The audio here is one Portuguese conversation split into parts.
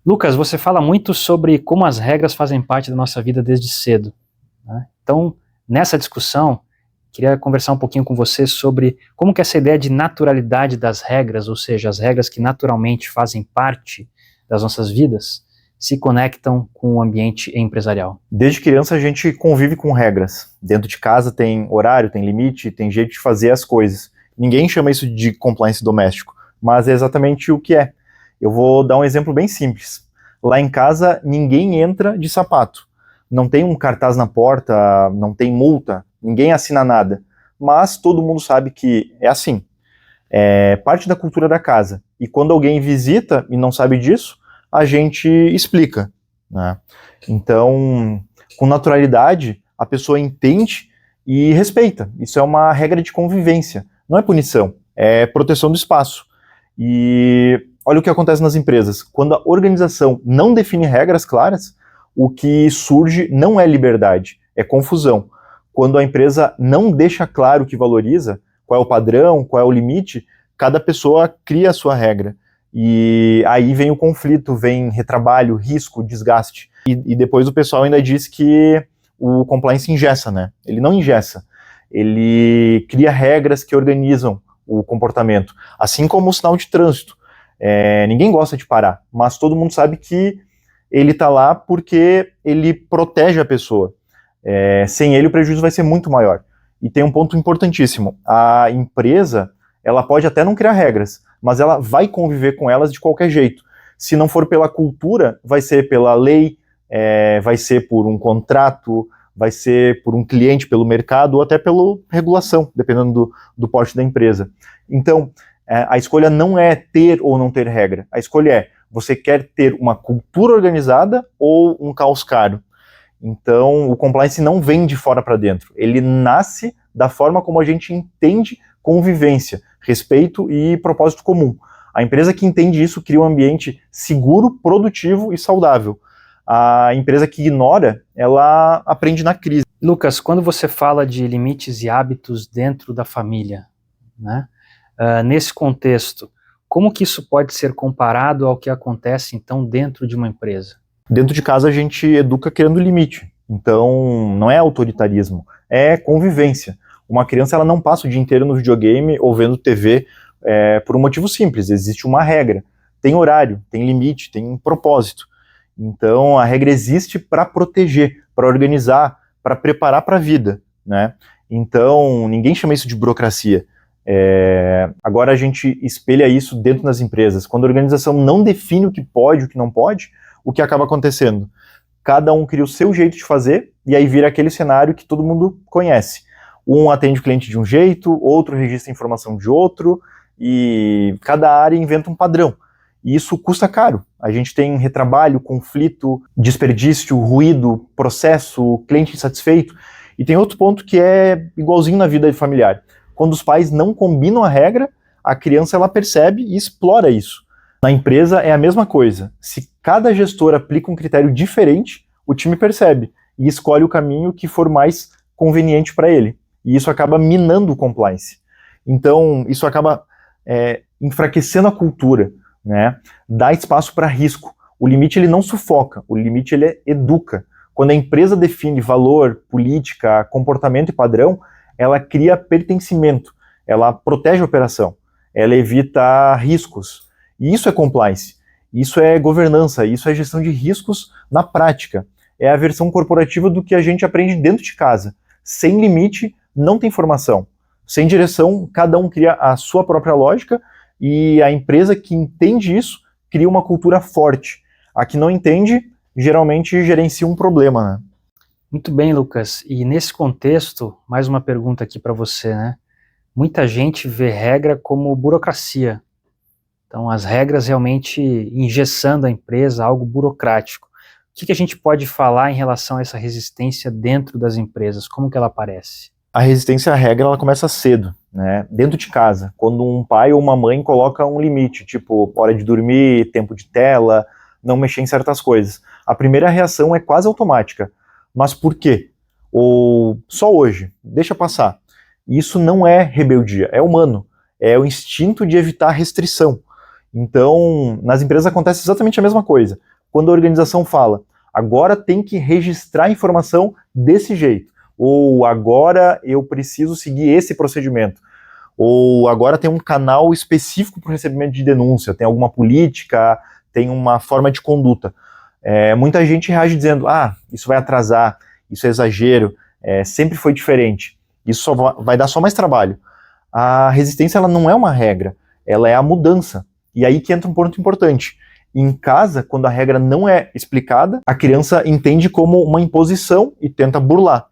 Lucas, você fala muito sobre como as regras fazem parte da nossa vida desde cedo, né? Então, nessa discussão, queria conversar um pouquinho com você sobre como que essa ideia de naturalidade das regras, ou seja, as regras que naturalmente fazem parte das nossas vidas, se conectam com o ambiente empresarial. Desde criança a gente convive com regras. Dentro de casa tem horário, tem limite, tem jeito de fazer as coisas. Ninguém chama isso de compliance doméstico, mas é exatamente o que é. Eu vou dar um exemplo bem simples. Lá em casa ninguém entra de sapato. Não tem um cartaz na porta, não tem multa, ninguém assina nada. Mas todo mundo sabe que é assim. É parte da cultura da casa. E quando alguém visita e não sabe disso, a gente explica, né? Então, com naturalidade, a pessoa entende e respeita. Isso é uma regra de convivência. Não é punição, é proteção do espaço. E olha o que acontece nas empresas. Quando a organização não define regras claras, o que surge não é liberdade, é confusão. Quando a empresa não deixa claro o que valoriza, qual é o padrão, qual é o limite, cada pessoa cria a sua regra. E aí vem o conflito, vem retrabalho, risco, desgaste. E depois o pessoal ainda diz que o compliance engessa, né? Ele não engessa. Ele cria regras que organizam o comportamento. Assim como o sinal de trânsito. Ninguém gosta de parar, mas todo mundo sabe que ele está lá porque ele protege a pessoa. Sem ele o prejuízo vai ser muito maior. E tem um ponto importantíssimo. A empresa, ela pode até não criar regras, mas ela vai conviver com elas de qualquer jeito. Se não for pela cultura, vai ser pela lei, vai ser por um contrato, vai ser por um cliente, pelo mercado, ou até pela regulação, dependendo do porte da empresa. Então, a escolha não é ter ou não ter regra. A escolha é, você quer ter uma cultura organizada ou um caos caro? Então, o compliance não vem de fora para dentro. Ele nasce da forma como a gente entende convivência, respeito e propósito comum. A empresa que entende isso cria um ambiente seguro, produtivo e saudável. A empresa que ignora, ela aprende na crise. Lucas, quando você fala de limites e hábitos dentro da família, né, nesse contexto, como que isso pode ser comparado ao que acontece, então, dentro de uma empresa? Dentro de casa a gente educa criando limite. Então, não é autoritarismo, é convivência. Uma criança ela não passa o dia inteiro no videogame ou vendo TV por um motivo simples, existe uma regra. Tem horário, tem limite, tem um propósito. Então, a regra existe para proteger, para organizar, para preparar para a vida, né? Então, ninguém chama isso de burocracia. Agora a gente espelha isso dentro das empresas. Quando a organização não define o que pode e o que não pode, o que acaba acontecendo? Cada um cria o seu jeito de fazer e aí vira aquele cenário que todo mundo conhece. Um atende o cliente de um jeito, outro registra a informação de outro e cada área inventa um padrão. E isso custa caro. A gente tem retrabalho, conflito, desperdício, ruído, processo, cliente insatisfeito. E tem outro ponto que é igualzinho na vida familiar. Quando os pais não combinam a regra, a criança ela percebe e explora isso. Na empresa é a mesma coisa. Se cada gestor aplica um critério diferente, o time percebe e escolhe o caminho que for mais conveniente para ele. E isso acaba minando o compliance. Então, isso acaba enfraquecendo a cultura, né? Dá espaço para risco. O limite ele não sufoca, o limite ele educa. Quando a empresa define valor, política, comportamento e padrão, ela cria pertencimento, ela protege a operação, ela evita riscos. E isso é compliance, isso é governança, isso é gestão de riscos na prática. É a versão corporativa do que a gente aprende dentro de casa. Sem limite, não tem formação. Sem direção, cada um cria a sua própria lógica e a empresa que entende isso cria uma cultura forte. A que não entende, geralmente gerencia um problema, né? Muito bem, Lucas. E nesse contexto, mais uma pergunta aqui para você, né? Muita gente vê regra como burocracia. Então, as regras realmente engessando a empresa, algo burocrático. O que a gente pode falar em relação a essa resistência dentro das empresas? Como que ela aparece? A resistência à regra ela começa cedo, né? Dentro de casa, quando um pai ou uma mãe coloca um limite, tipo hora de dormir, tempo de tela, não mexer em certas coisas. A primeira reação é quase automática. Mas por quê? Ou só hoje, deixa passar. Isso não é rebeldia, é humano. É o instinto de evitar restrição. Então, nas empresas acontece exatamente a mesma coisa. quando a organização fala, agora tem que registrar a informação desse jeito, ou agora eu preciso seguir esse procedimento, ou agora tem um canal específico para o recebimento de denúncia, tem alguma política, tem uma forma de conduta. Muita gente reage dizendo, isso vai atrasar, isso é exagero, sempre foi diferente, isso só vai dar só mais trabalho. A resistência ela não é uma regra, ela é a mudança. E aí que entra um ponto importante. Em casa, quando a regra não é explicada, a criança entende como uma imposição e tenta burlar.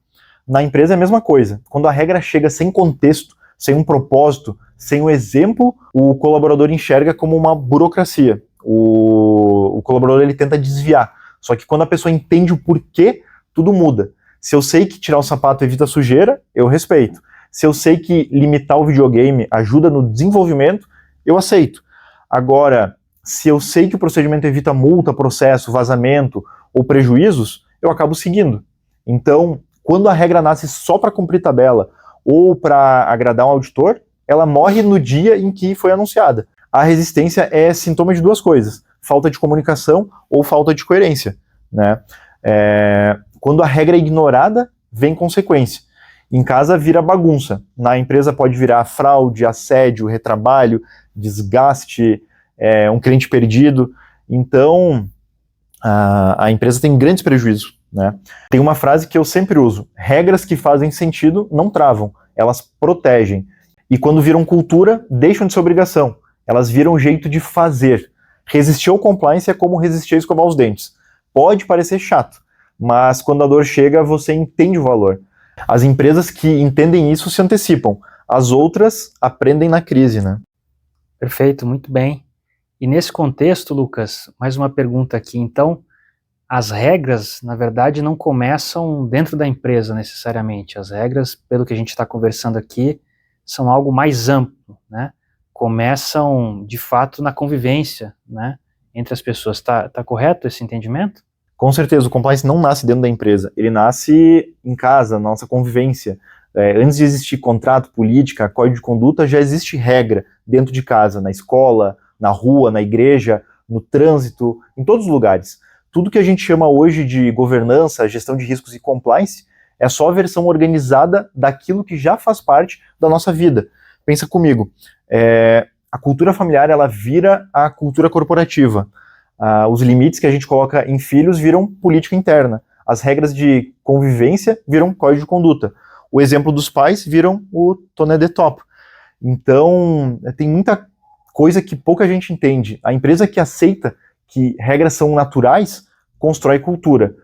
Na empresa é a mesma coisa. Quando a regra chega sem contexto, sem um propósito, sem um exemplo, o colaborador enxerga como uma burocracia. O colaborador ele tenta desviar. Só que quando a pessoa entende o porquê, tudo muda. Se eu sei que tirar o sapato evita sujeira, eu respeito. Se eu sei que limitar o videogame ajuda no desenvolvimento, eu aceito. Agora, se eu sei que o procedimento evita multa, processo, vazamento ou prejuízos, eu acabo seguindo. Então, quando a regra nasce só para cumprir tabela ou para agradar um auditor, ela morre no dia em que foi anunciada. A resistência é sintoma de duas coisas, falta de comunicação ou falta de coerência, né? Quando a regra é ignorada, vem consequência. Em casa vira bagunça, na empresa pode virar fraude, assédio, retrabalho, desgaste, um cliente perdido. Então, a empresa tem grandes prejuízos, né? Tem uma frase que eu sempre uso, regras que fazem sentido não travam, elas protegem. E quando viram cultura, deixam de ser obrigação, elas viram jeito de fazer. Resistir ao compliance é como resistir a escovar os dentes. Pode parecer chato, mas quando a dor chega, você entende o valor. As empresas que entendem isso se antecipam, as outras aprendem na crise, né? Perfeito, muito bem. E nesse contexto, Lucas, mais uma pergunta aqui. Então, as regras, na verdade, não começam dentro da empresa necessariamente. As regras, pelo que a gente está conversando aqui, são algo mais amplo, né? Começam, de fato, na convivência, né, entre as pessoas. Tá correto esse entendimento? Com certeza, o compliance não nasce dentro da empresa, ele nasce em casa, na nossa convivência. Antes de existir contrato, política, código de conduta, já existe regra dentro de casa, na escola, na rua, na igreja, no trânsito, em todos os lugares. Tudo que a gente chama hoje de governança, gestão de riscos e compliance é só a versão organizada daquilo que já faz parte da nossa vida. Pensa comigo, a cultura familiar ela vira a cultura corporativa. Os limites que a gente coloca em filhos viram política interna. As regras de convivência viram código de conduta. O exemplo dos pais viram o Toné de Top. Então, tem muita coisa que pouca gente entende. A empresa que aceita que regras são naturais, constrói cultura.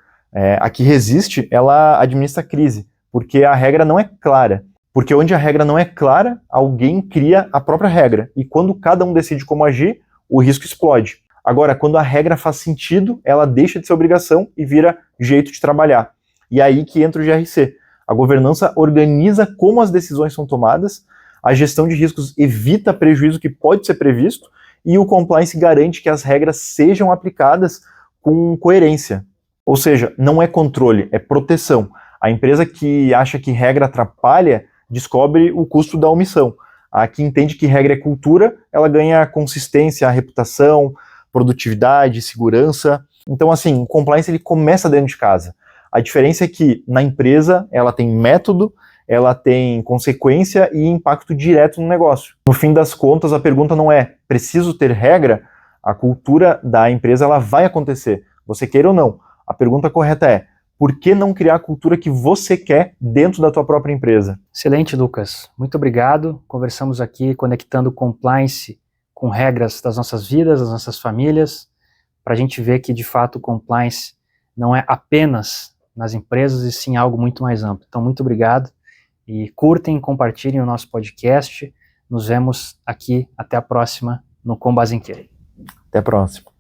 A que resiste, ela administra a crise, porque a regra não é clara. Porque onde a regra não é clara, alguém cria a própria regra. E quando cada um decide como agir, o risco explode. Agora, quando a regra faz sentido, ela deixa de ser obrigação e vira jeito de trabalhar. E é aí que entra o GRC. A governança organiza como as decisões são tomadas, a gestão de riscos evita prejuízo que pode ser previsto, e o compliance garante que as regras sejam aplicadas com coerência. Ou seja, não é controle, é proteção. A empresa que acha que regra atrapalha, descobre o custo da omissão. A que entende que regra é cultura, ela ganha consistência, reputação, produtividade, segurança. Então, assim, o compliance ele começa dentro de casa. A diferença é que na empresa ela tem método, ela tem consequência e impacto direto no negócio. No fim das contas, a pergunta não é preciso ter regra? A cultura da empresa ela vai acontecer, você queira ou não. A pergunta correta é, por que não criar a cultura que você quer dentro da tua própria empresa? Excelente, Lucas. Muito obrigado. Conversamos aqui conectando compliance com regras das nossas vidas, das nossas famílias, para a gente ver que, de fato, o compliance não é apenas nas empresas, e sim algo muito mais amplo. Então, muito obrigado. E curtem, compartilhem o nosso podcast. Nos vemos aqui. Até a próxima no Com Base em Quê. Até a próxima.